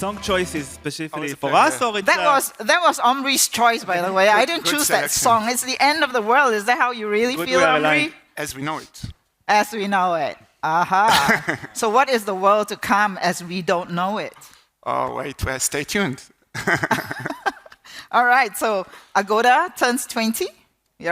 song choice is specifically for us, or it's that was Omri's choice, by the way. I didn't choose selection. that song. It's the end of the world. Is that how you really Good feel, way Omri? aligned. As we know it. As we know it. Aha. So what is the world to come as we don't know it? Oh, wait, well, stay tuned. All right, so Agoda turns 20,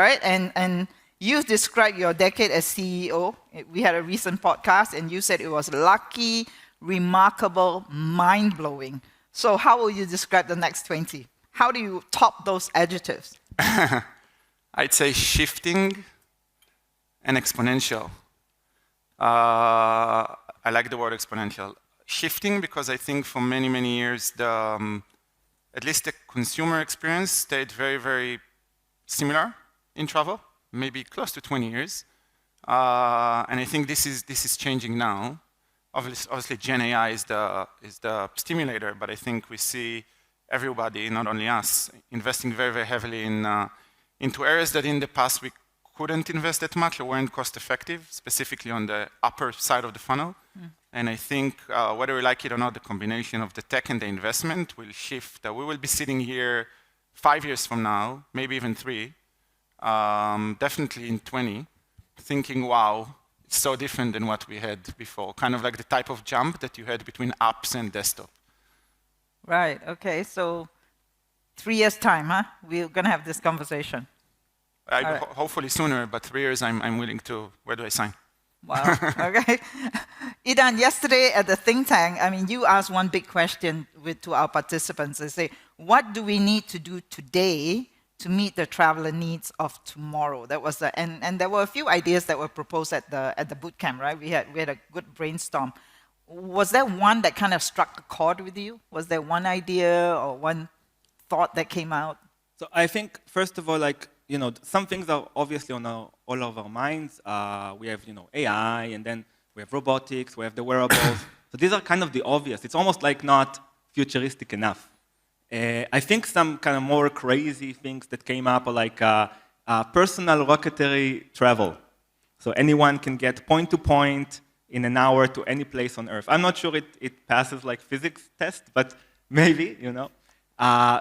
right? And you described your decade as CEO. We had a recent podcast, and you said it was lucky, remarkable, mind-blowing. So how will you describe the next 20? How do you top those adjectives? I'd say shifting and exponential. I like the word exponential. Shifting because I think for many, many years, at least the consumer experience stayed very, very similar in travel, maybe close to 20 years. And I think this is changing now. Obviously, Gen AI is the stimulator, but I think we see everybody, not only us, investing very, very heavily into areas that in the past we couldn't invest that much or weren't cost effective, specifically on the upper side of the funnel. And I think whether we like it or not, the combination of the tech and the investment will shift. We will be sitting here 5 years from now, maybe even 3, definitely in 20, thinking, wow, it's so different than what we had before. Kind of like the type of jump that you had between apps and desktop. Right, okay, so 3 years' time, huh? We're going to have this conversation. Hopefully sooner, but 3 years I'm willing to. Where do I sign? Wow, okay. Idan, yesterday at the think tank, I mean, you asked one big question to our participants. They say, what do we need to do today to meet the traveler needs of tomorrow? That was and there were a few ideas that were proposed at the boot camp, right? We had a good brainstorm. Was there one that kind of struck a chord with you? Was there one idea or one thought that came out? So I think, first of all, some things are obviously on all of our minds. We have, AI, and then we have robotics, we have the wearables. So these are kind of the obvious. It's almost like not futuristic enough. I think some kind of more crazy things that came up are like personal rocketry travel. So anyone can get point to point in an hour to any place on Earth. I'm not sure it passes like physics test, but maybe,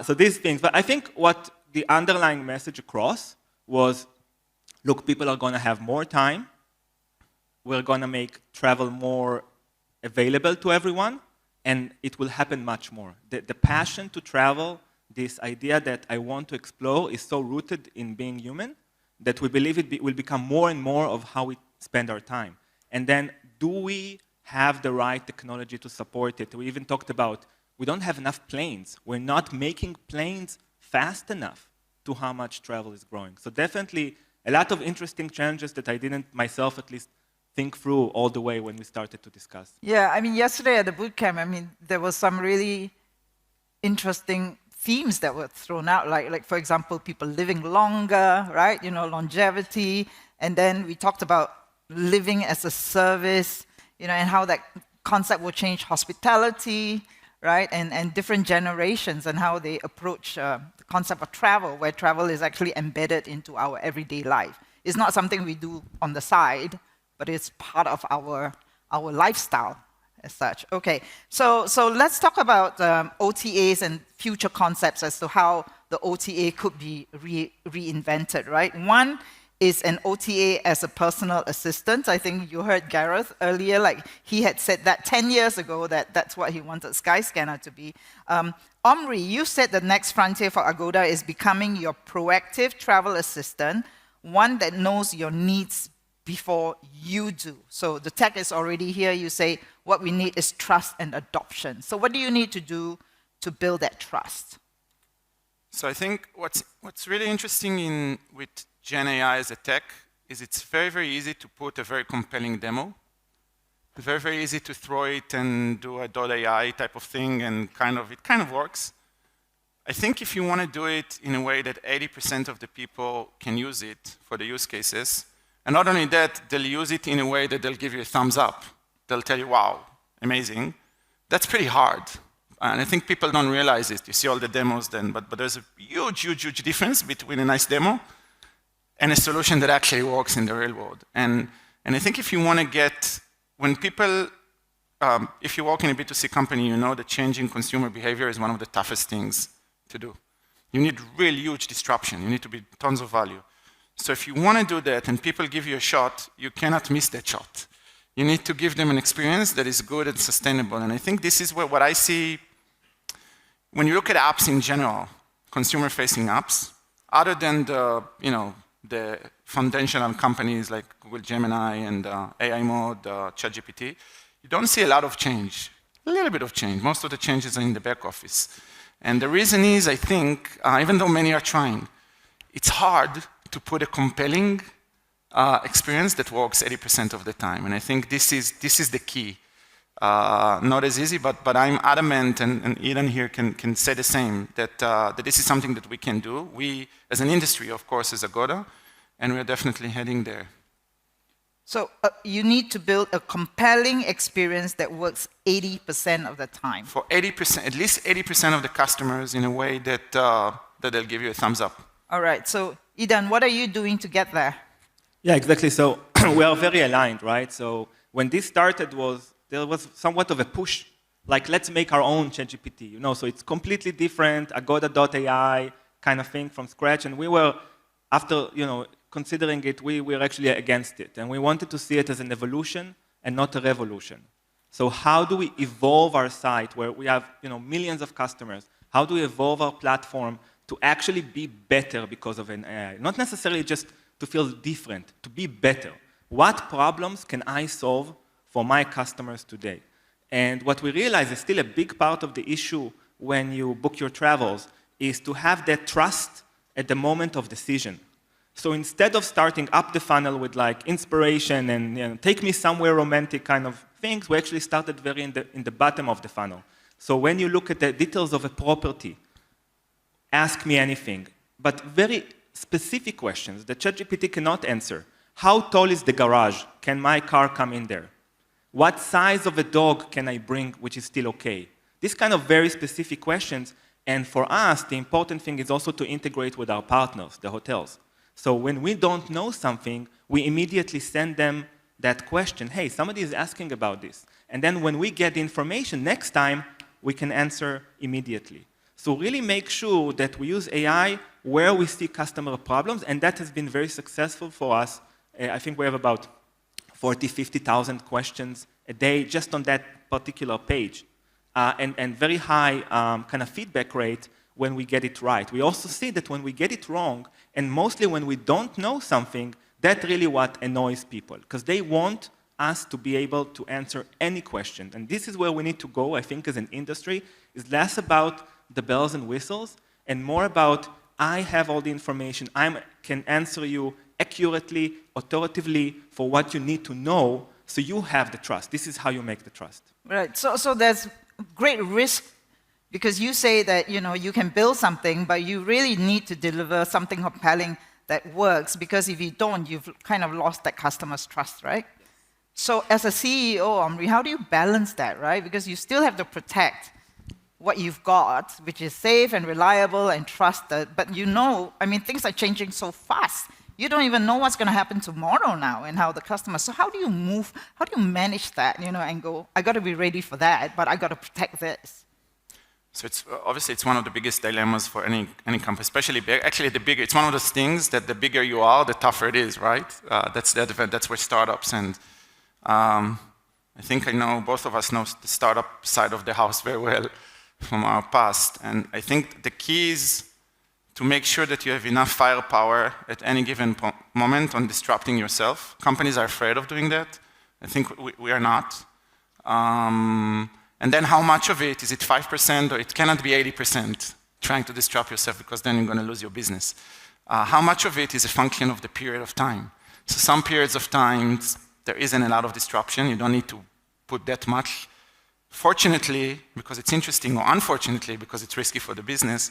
So these things. But I think what the underlying message across was, look, people are going to have more time. We're going to make travel more available to everyone, and it will happen much more. The passion to travel, this idea that I want to explore, is so rooted in being human that we believe it will become more and more of how we spend our time. And then, do we have the right technology to support it? We even talked about, we don't have enough planes. We're not making planes fast enough to how much travel is growing. So definitely a lot of interesting challenges that I didn't myself at least think through all the way when we started to discuss. Yeah, I mean, yesterday at the boot camp, I mean, there was some really interesting themes that were thrown out, like for example, people living longer, right? Longevity. And then we talked about living as a service, and how that concept will change hospitality, right? And different generations and how they approach the concept of travel, where travel is actually embedded into our everyday life. It's not something we do on the side, but it's part of our lifestyle as such. Okay, so let's talk about OTAs and future concepts as to how the OTA could be reinvented, right? One is an OTA as a personal assistant. I think you heard Gareth earlier, like he had said that 10 years ago that that's what he wanted Skyscanner to be. Omri, you said the next frontier for Agoda is becoming your proactive travel assistant, one that knows your needs before you do. So the tech is already here. You say what we need is trust and adoption. So what do you need to do to build that trust? So I think what's really interesting with Gen AI as a tech is it's very, very easy to put a very compelling demo. It's very, very easy to throw it and do a .ai type of thing, and it kind of works. I think if you want to do it in a way that 80% of the people can use it for the use cases, and not only that, they'll use it in a way that they'll give you a thumbs up. They'll tell you, wow, amazing. That's pretty hard. And I think people don't realize it. You see all the demos then, but there's a huge, huge, huge difference between a nice demo and a solution that actually works in the real world. And I think if you want to get, when people if you work in a B2C company, you know that changing consumer behavior is one of the toughest things to do. You need real huge disruption. You need to be tons of value. So if you want to do that and people give you a shot, you cannot miss that shot. You need to give them an experience that is good and sustainable. And I think this is what I see when you look at apps in general, consumer-facing apps, other than the foundational companies like Google Gemini and AI Mode, ChatGPT, you don't see a lot of change, a little bit of change. Most of the changes are in the back office. And the reason is, I think, even though many are trying, it's hard to put a compelling experience that works 80% of the time. And I think this is the key. Not as easy, but I'm adamant, and Idan here can say the same, that this is something that we can do. We, as an industry, of course, as Agoda, and we're definitely heading there. So you need to build a compelling experience that works 80% of the time. For 80%, at least 80% of the customers in a way that they'll give you a thumbs up. All right, so Idan, what are you doing to get there? Yeah, exactly. So we are very aligned, right? So when this started, there was somewhat of a push, like let's make our own ChatGPT, so it's completely different, Agoda.ai kind of thing from scratch, and we were, after, considering it, we were actually against it, and we wanted to see it as an evolution and not a revolution. So how do we evolve our site where we have, millions of customers? How do we evolve our platform to actually be better because of an AI? Not necessarily just to feel different, to be better. What problems can I solve for my customers today? And what we realize is still a big part of the issue when you book your travels is to have that trust at the moment of decision. So instead of starting up the funnel with like inspiration and take me somewhere romantic kind of things, we actually started very in the bottom of the funnel. So when you look at the details of a property, ask me anything, but very specific questions that ChatGPT cannot answer. How tall is the garage? Can my car come in there? What size of a dog can I bring which is still okay? These kind of very specific questions, and for us, the important thing is also to integrate with our partners, the hotels. So when we don't know something, we immediately send them that question, hey, somebody is asking about this. And then when we get the information, next time, we can answer immediately. So really make sure that we use AI where we see customer problems, and that has been very successful for us. I think we have about 40,000, 50,000 questions a day just on that particular page, and very high kind of feedback rate when we get it right. We also see that when we get it wrong, and mostly when we don't know something, that's really what annoys people, because they want us to be able to answer any question. And this is where we need to go, I think, as an industry, is less about the bells and whistles, and more about, I have all the information, I can answer you accurately, authoritatively, for what you need to know, so you have the trust. This is how you make the trust. Right, so there's great risk, because you say that, you can build something, but you really need to deliver something compelling that works, because if you don't, you've kind of lost that customer's trust, right? So as a CEO, Omri, how do you balance that, right? Because you still have to protect what you've got, which is safe and reliable and trusted, but things are changing so fast. You don't even know what's going to happen tomorrow now and how the customer. So how do you manage that, and go, I got to be ready for that, but I got to protect this? So obviously it's one of the biggest dilemmas for any company, especially actually the bigger. It's one of those things that the bigger you are, the tougher it is, right? That's where startups and I think both of us know the startup side of the house very well from our past, and I think the key is to make sure that you have enough firepower at any given moment on disrupting yourself. Companies are afraid of doing that. I think we are not. And then how much of it, is it 5%, or it cannot be 80% trying to disrupt yourself, because then you're going to lose your business. How much of it is a function of the period of time? So some periods of time, there isn't a lot of disruption. You don't need to put that much. Fortunately, because it's interesting, or unfortunately, because it's risky for the business,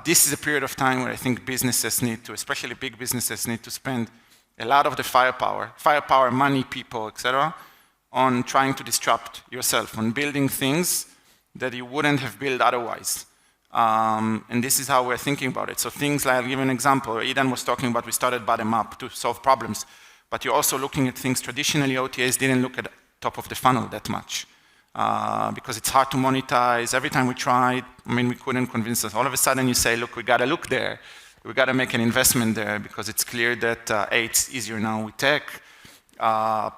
this is a period of time where I think businesses need to, especially big businesses, need to spend a lot of the firepower, money, people, etc., on trying to disrupt yourself, on building things that you wouldn't have built otherwise. And this is how we're thinking about it. So things like, I'll give you an example. Idan was talking about we started bottom up to solve problems, but you're also looking at things traditionally OTAs didn't look top of the funnel that much. Because it's hard to monetize. Every time we tried, we couldn't convince us. All of a sudden you say, look, we got to look there. We got to make an investment there because it's clear that it's easier now with tech.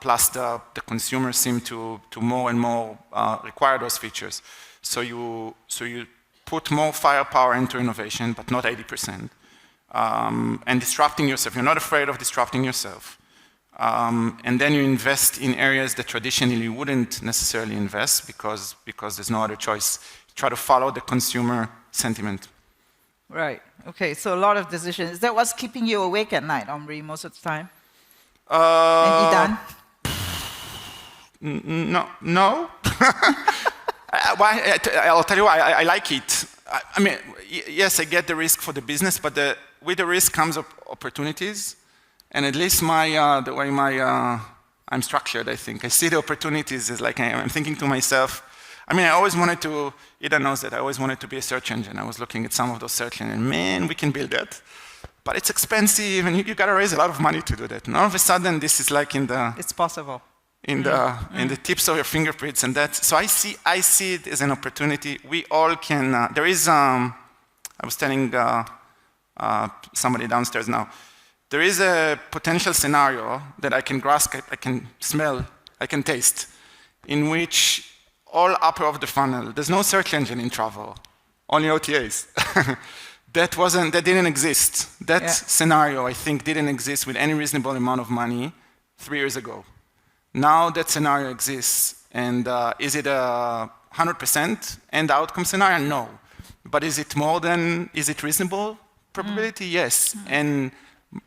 Plus the consumers seem to more and more require those features. So you put more firepower into innovation, but not 80%. And disrupting yourself. You're not afraid of disrupting yourself. And then you invest in areas that traditionally you wouldn't necessarily invest because there's no other choice. You try to follow the consumer sentiment. Right. Okay. So a lot of decisions. Is that what's keeping you awake at night, Omri, most of the time? And Idan? No. I'll tell you why. I like it. Yes, I get the risk for the business, but with the risk comes opportunities. And at least the way I'm structured, I think. I see the opportunities as like I'm thinking to myself. I always wanted to, Idan knows that, I always wanted to be a search engine. I was looking at some of those search engines, and man, we can build that. But it's expensive, and you got to raise a lot of money to do that. And all of a sudden, this is like in the... It's possible. In the tips of your fingerprints, and that. So I see it as an opportunity. We all can, there is, I was telling somebody downstairs now, there is a potential scenario that I can grasp, I can smell, I can taste, in which all upper of the funnel, there's no search engine in travel, only OTAs. That didn't exist. That scenario, I think, didn't exist with any reasonable amount of money 3 years ago. Now that scenario exists, and is it a 100% end outcome scenario? No. But is it reasonable probability? Yes. And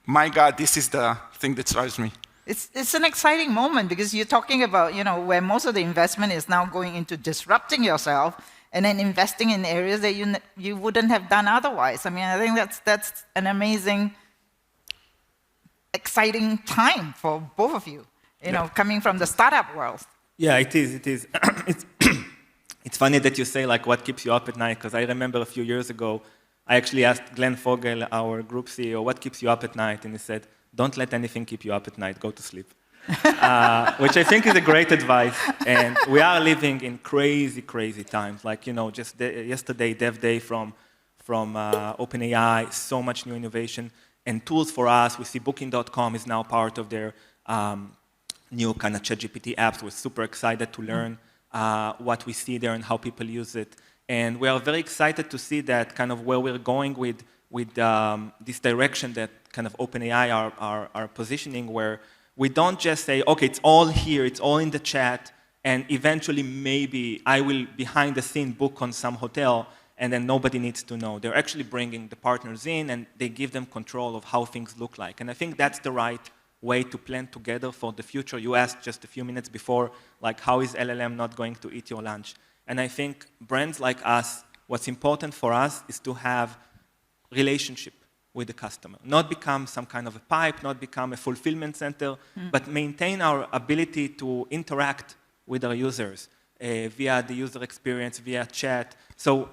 my God, this is the thing that drives me. It's an exciting moment because you're talking about, where most of the investment is now going into disrupting yourself and then investing in areas that you wouldn't have done otherwise. I think that's an amazing, exciting time for both of you, coming from the startup world. Yeah, it is. It's funny that you say, like, what keeps you up at night, because I remember a few years ago, I actually asked Glenn Fogel, our group CEO, what keeps you up at night? And he said, don't let anything keep you up at night, go to sleep. Which I think is a great advice. And we are living in crazy, crazy times. Like, just yesterday, Dev Day from OpenAI, so much new innovation and tools for us. We see Booking.com is now part of their new kind of ChatGPT apps. We're super excited to learn what we see there and how people use it. And we are very excited to see that kind of where we're going with this direction that kind of OpenAI are positioning, where we don't just say, okay, it's all here, it's all in the chat, and eventually maybe I will behind the scene book on some hotel, and then nobody needs to know. They're actually bringing the partners in, and they give them control of how things look like. And I think that's the right way to plan together for the future. You asked just a few minutes before, like, how is LLM not going to eat your lunch? And I think brands like us, what's important for us is to have relationship with the customer, not become some kind of a pipe, not become a fulfillment center, but maintain our ability to interact with our users via the user experience, via chat. So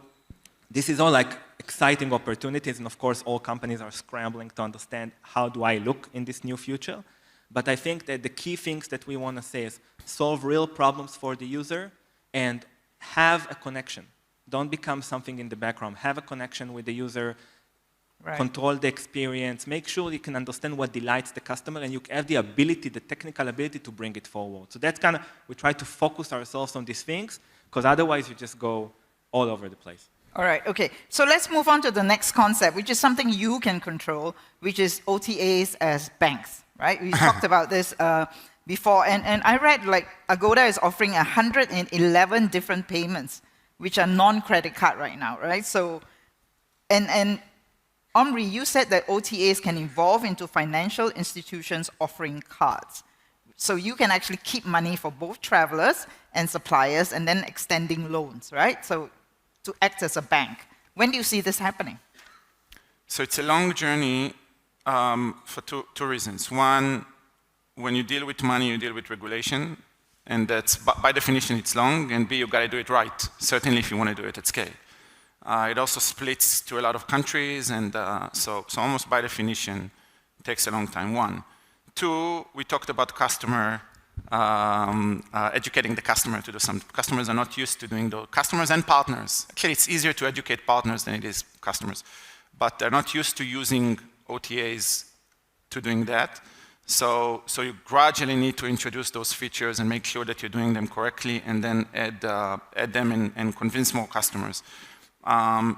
this is all like exciting opportunities, and of course all companies are scrambling to understand how do I look in this new future. But I think that the key things that we want to say is solve real problems for the user and have a connection. Don't become something in the background. Have a connection with the user. Right. Control the experience, make sure you can understand what delights the customer, and you have the ability, the technical ability to bring it forward. So that's kind of, we try to focus ourselves on these things, because otherwise you just go all over the place. All right, okay. So let's move on to the next concept, which is something you can control, which is OTAs as banks, right? We talked about this before, and I read like Agoda is offering 111 different payments, which are non-credit card right now, right? So, and Omri, you said that OTAs can evolve into financial institutions offering cards. So you can actually keep money for both travelers and suppliers and then extending loans, right? So to act as a bank. When do you see this happening? So it's a long journey for two reasons. One, when you deal with money, you deal with regulation. And that's, by definition, it's long. And B, you got to do it right, certainly if you want to do it at scale. It also splits to a lot of countries, and so almost by definition, it takes a long time, one. Two, we talked about customer. educating the customer to do something. Customers are not used to doing those. Customers and partners. Actually, it's easier to educate partners than it is customers. But they're not used to using OTAs to doing that. So you gradually need to introduce those features and make sure that you're doing them correctly and then add them and convince more customers.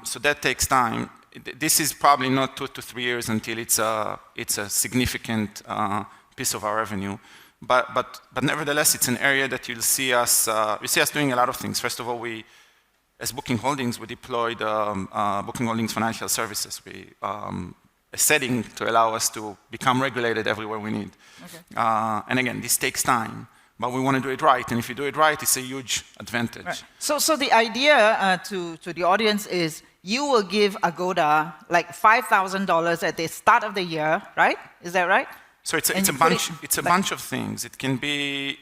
So that takes time. This is probably not 2 to 3 years until it's a significant piece of our revenue. But nevertheless, it's an area that you'll see us doing a lot of things. First of all, as Booking Holdings, we deployed Booking Holdings Financial Services. A setting to allow us to become regulated everywhere we need. Okay. And again, this takes time, but we want to do it right. And if you do it right, it's a huge advantage. Right. So the idea to the audience is you will give Agoda like $5,000 at the start of the year, right? Is that right? So it's a bunch of things. It can be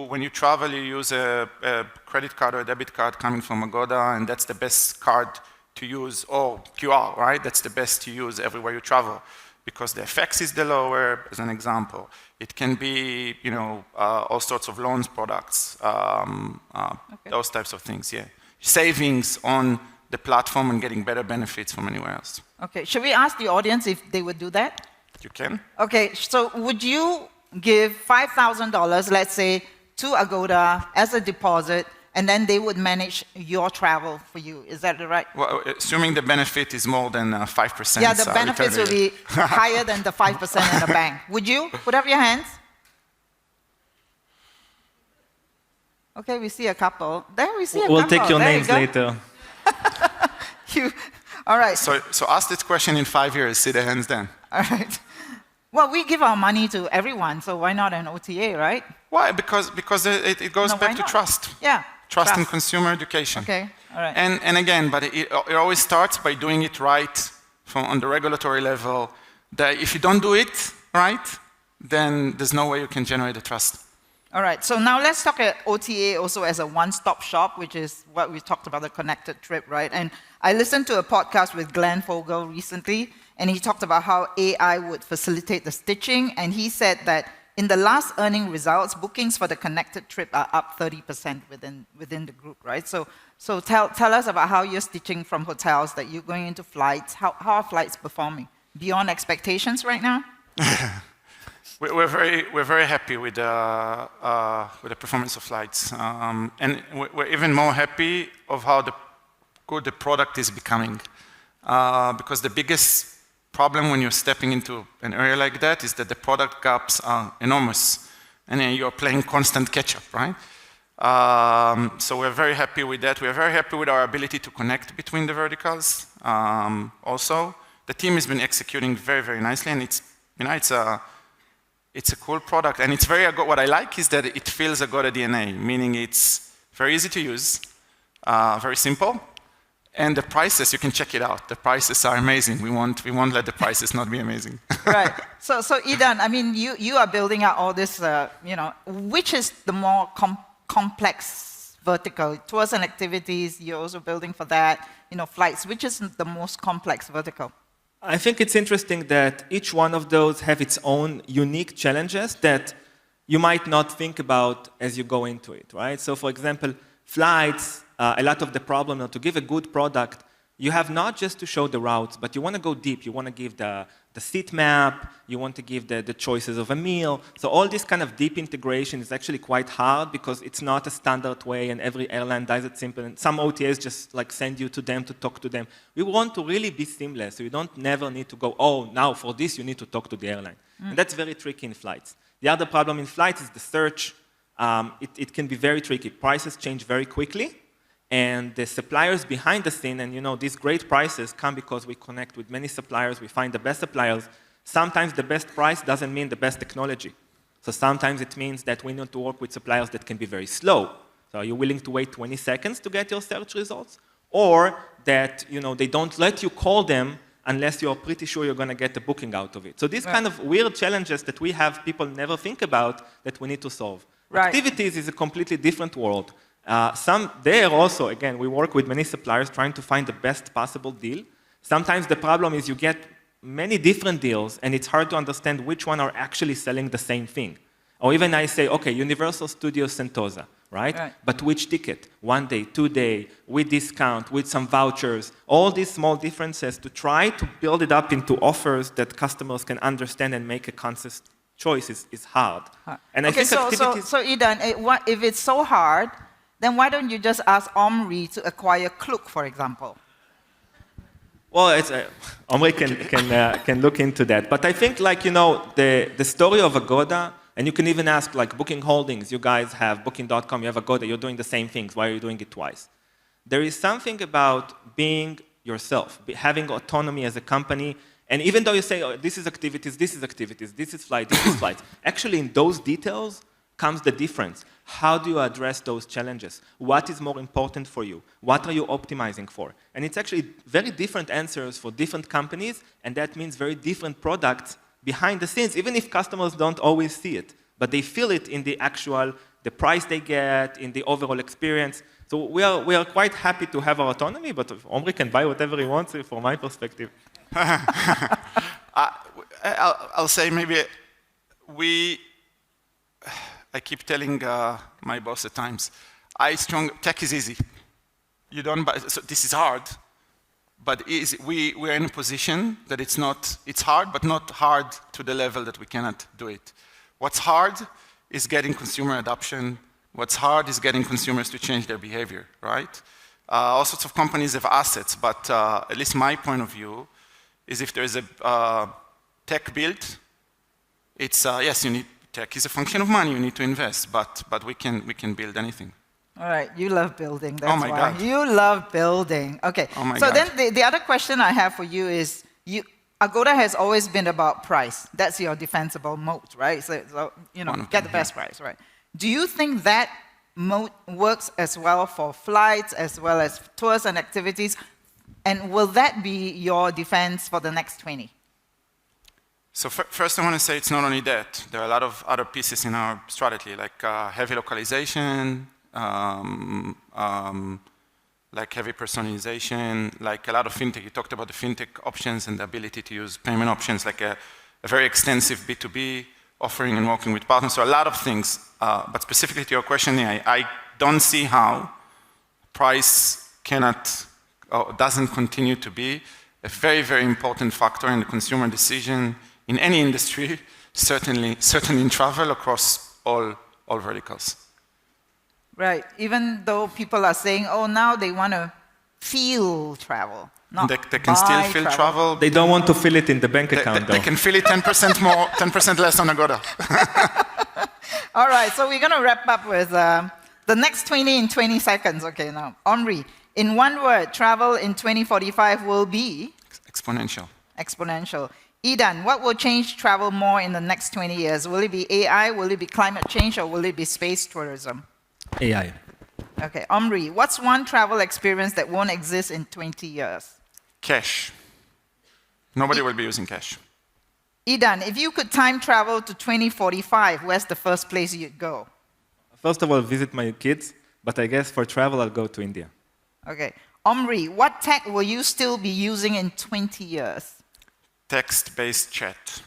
when you travel, you use a credit card or a debit card coming from Agoda, and that's the best card to use, or QR, right? That's the best to use everywhere you travel because the FX is the lower, as an example. It can be, all sorts of loans products, those types of things, yeah. Savings on the platform and getting better benefits from anywhere else. Okay, should we ask the audience if they would do that? You can. Okay, so would you give $5,000, let's say, to Agoda as a deposit, and then they would manage your travel for you? Is that right? Well, assuming the benefit is more than 5%. Yeah, the benefits will be higher than the 5% in the bank. Would you? Put up your hands. Okay, we see a couple. There we see a couple. We'll take your names later. All right. So ask this question in 5 years. See the hands then. All right. Well, we give our money to everyone, so why not an OTA, right? Why? Because it goes back to trust. Yeah. Trust in consumer education. Okay, all right. And again, but it always starts by doing it right on the regulatory level. That if you don't do it right, then there's no way you can generate the trust. All right, so now let's talk about OTA also as a one-stop shop, which is what we talked about, the connected trip, right? And I listened to a podcast with Glenn Fogel recently, and he talked about how AI would facilitate the stitching, and he said that in the last earning results, bookings for the connected trip are up 30% within the group, right? So tell us about how you're stitching from hotels, that you're going into flights. How are flights performing? Beyond expectations right now? We're very happy with the performance of flights, and we're even more happy of how good the product is becoming, because the biggest problem when you're stepping into an area like that is that the product gaps are enormous, and then you're playing constant catch-up, right? So we're very happy with that. We're very happy with our ability to connect between the verticals. Also, the team has been executing very, very nicely, and it's a cool product, and it's what I like is that it feels Agoda DNA, meaning it's very easy to use, very simple. And the prices, you can check it out. The prices are amazing. We won't let the prices not be amazing. Right. So Idan, I mean, you are building out all this, which is the more complex vertical? Tours and activities, you're also building for that. Flights, which is the most complex vertical? I think it's interesting that each one of those have its own unique challenges that you might not think about as you go into it, right? So for example, flights, a lot of the problem, to give a good product, you have not just to show the routes, but you want to go deep. You want to give the seat map, you want to give the choices of a meal. So all this kind of deep integration is actually quite hard because it's not a standard way and every airline does it simple. And some OTAs just send you to them to talk to them. We want to really be seamless, so you don't never need to go, oh, now for this you need to talk to the airline. And that's very tricky in flights. The other problem in flights is the search. It can be very tricky. Prices change very quickly. And the suppliers behind the scene, and these great prices come because we connect with many suppliers, we find the best suppliers. Sometimes the best price doesn't mean the best technology. So sometimes it means that we need to work with suppliers that can be very slow. So are you willing to wait 20 seconds to get your search results? Or that they don't let you call them unless you're pretty sure you're going to get the booking out of it. So these kind of weird challenges that we have people never think about that we need to solve. Right. Activities is a completely different world. There also, again, we work with many suppliers trying to find the best possible deal. Sometimes the problem is you get many different deals, and it's hard to understand which one are actually selling the same thing. Or even I say, okay, Universal Studios Sentosa, right? But which ticket? 1 day, 2 day, with discount, with some vouchers, all these small differences to try to build it up into offers that customers can understand and make a conscious choice is hard. And I think activities... So Idan, if it's so hard, then why don't you just ask Omri to acquire Klook, for example? Well, Omri can look into that. But I think, like, you know, the story of Agoda, and you can even ask, like, Booking Holdings, you guys have Booking.com, you have Agoda, you're doing the same things. Why are you doing it twice? There is something about being yourself, having autonomy as a company. And even though you say, oh, this is activities, this is activities, this is flight, this is flight, actually in those details comes the difference. How do you address those challenges? What is more important for you? What are you optimizing for? And it's actually very different answers for different companies, and that means very different products behind the scenes, even if customers don't always see it. But they feel it in the price they get, in the overall experience. So we are quite happy to have our autonomy, but Omri can buy whatever he wants from my perspective. I'll say maybe I keep telling my boss at times, tech is easy. You don't buy, so this is hard, but we're in a position that it's hard, but not hard to the level that we cannot do it. What's hard is getting consumer adoption. What's hard is getting consumers to change their behavior, right? All sorts of companies have assets, but at least my point of view is if there's a tech build, it's, yes, you need tech is a function of money, you need to invest, but we can build anything. All right, you love building, that's oh my why. God. You love building. Okay, oh my so God. then the other question I have for you is, Agoda has always been about price. That's your defensible moat, right? So you know, get the best price, right? Do you think that moat works as well for flights, as well as tours and activities? And will that be your defense for the next 20? So first I want to say it's not only that. There are a lot of other pieces in our strategy, like heavy localization, like heavy personalization, like a lot of fintech. You talked about the fintech options and the ability to use payment options, like a very extensive B2B offering and working with partners. So a lot of things. But specifically to your question, I don't see how price doesn't continue to be a very, very important factor in the consumer decision in any industry, certainly in travel across all verticals. Right, even though people are saying, oh, now they want to feel travel, not they can still feel travel. They don't want to feel it in the bank account, though. They can feel it 10% more, 10% less on Agoda. All right, so we're going to wrap up with the next 20 in 20 seconds. Okay, now, Omri, in one word, travel in 2045 will be? Exponential. Exponential. Idan, what will change travel more in the next 20 years? Will it be AI, will it be climate change, or will it be space tourism? AI. Okay, Omri, what's one travel experience that won't exist in 20 years? Cash. Nobody will be using cash. Idan, if you could time travel to 2045, where's the first place you'd go? First of all, visit my kids, but I guess for travel, I'll go to India. Okay. Omri, what tech will you still be using in 20 years? Text-based chat.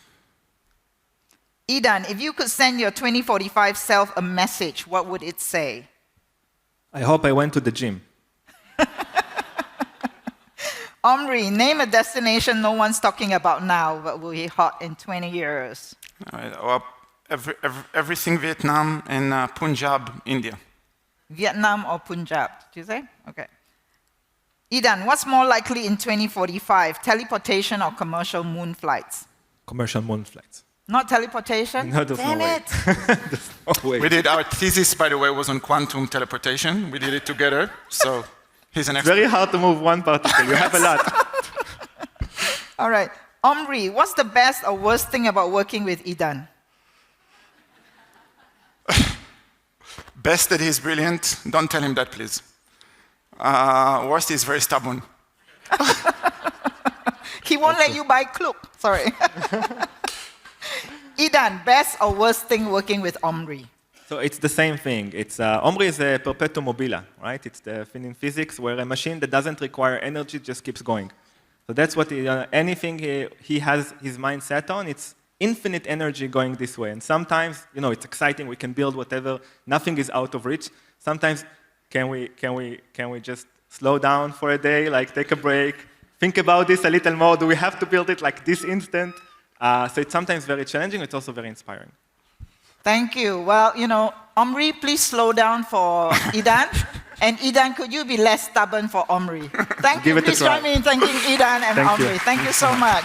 Idan, if you could send your 2045 self a message, what would it say? I hope I went to the gym. Omri, name a destination no one's talking about now, but will be hot in 20 years. Everything Vietnam and Punjab, India. Vietnam or Punjab, did you say? Okay. Idan, what's more likely in 2045, teleportation or commercial moon flights? Commercial moon flights. Not teleportation? No, there's Damn no way. it! There's no way. We did our thesis, by the way, was on quantum teleportation. We did it together, so he's an expert. Very hard to move one particle. You have a lot. All right. Omri, what's the best or worst thing about working with Idan? Best that he's brilliant. Don't tell him that, please. Worst, he's very stubborn. He won't let you buy Klook. Sorry. Idan, best or worst thing working with Omri? So it's the same thing. It's Omri is a perpetuum mobile, right? It's the thing in physics where a machine that doesn't require energy just keeps going. So that's what anything he has his mind set on, it's infinite energy going this way. And sometimes, it's exciting. We can build whatever. Nothing is out of reach. Sometimes, can we just slow down for a day, like take a break, think about this a little more? Do we have to build it like this instant? So it's sometimes very challenging. It's also very inspiring. Thank you. Well, Omri, please slow down for Idan. And Idan, could you be less stubborn for Omri? Thank you. Please join me in thanking Idan and Omri. Thank you so much.